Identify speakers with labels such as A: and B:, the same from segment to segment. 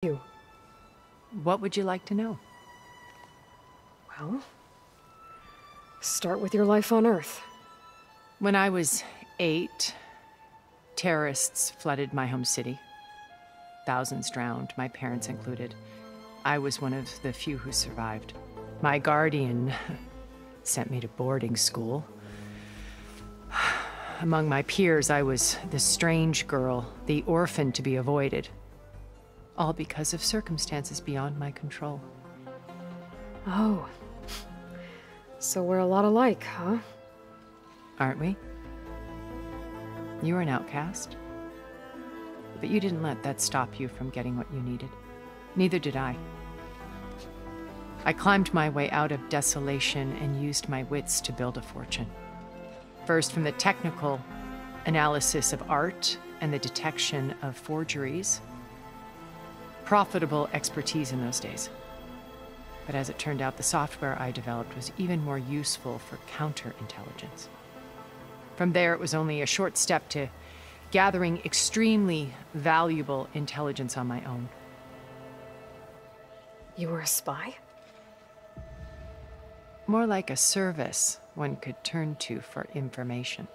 A: You.
B: What would you like to know?
A: Well, start with your life on Earth.
B: When I was 8, terrorists flooded my home city. Thousands drowned, my parents included. I was one of the few who survived. My guardian sent me to boarding school. Among my peers, I was the strange girl, the orphan to be avoided. All because of circumstances beyond my control.
A: Oh. So we're a lot alike, huh?
B: Aren't we? You were an outcast. But you didn't let that stop you from getting what you needed. Neither did I. I climbed my way out of desolation and used my wits to build a fortune. First, from the technical analysis of art and the detection of forgeries. Profitable expertise in those days. But as it turned out, the software I developed was even more useful for counterintelligence. From there, it was only a short step to gathering extremely valuable intelligence on my own.
A: You were a spy?
B: More like a service one could turn to for information.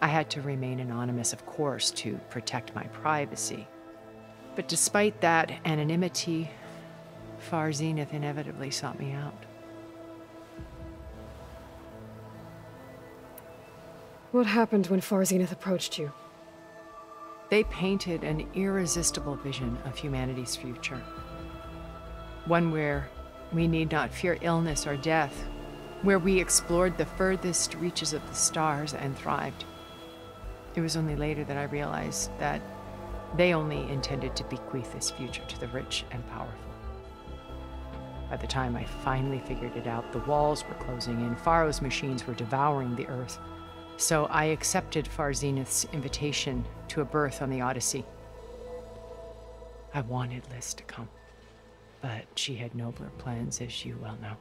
B: I had to remain anonymous, of course, to protect my privacy. But despite that anonymity, Far Zenith inevitably sought me out.
A: What happened when Far Zenith approached you?
B: They painted an irresistible vision of humanity's future. One where we need not fear illness or death, where we explored the furthest reaches of the stars and thrived. It was only later that I realized that they only intended to bequeath this future to the rich and powerful. By the time I finally figured it out, the walls were closing in, Pharaoh's machines were devouring the Earth. So I accepted Far Zenith's invitation to a berth on the Odyssey. I wanted Liz to come, but she had nobler plans, as you well know.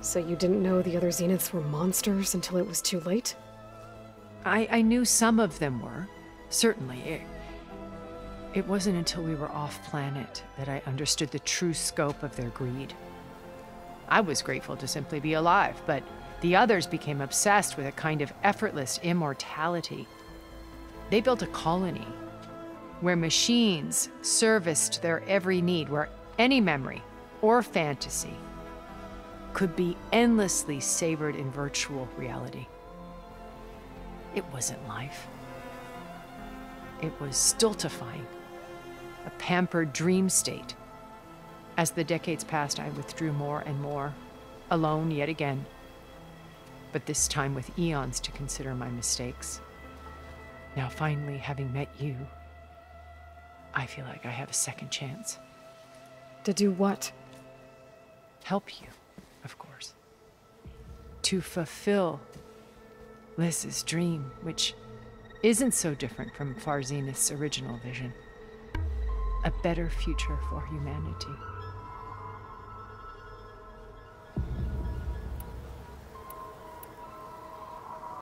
A: So you didn't know the other Zeniths were monsters until it was too late?
B: I knew some of them were, certainly. It wasn't until we were off-planet that I understood the true scope of their greed. I was grateful to simply be alive, but the others became obsessed with a kind of effortless immortality. They built a colony where machines serviced their every need, where any memory or fantasy could be endlessly savored in virtual reality. It wasn't life. It was stultifying, a pampered dream state. As the decades passed, I withdrew more and more, alone yet again, but this time with eons to consider my mistakes. Now, finally, having met you, I feel like I have a second chance.
A: To do what?
B: Help you, of course. To fulfill Liz's dream, which isn't so different from Far Zenith's original vision. A better future for humanity.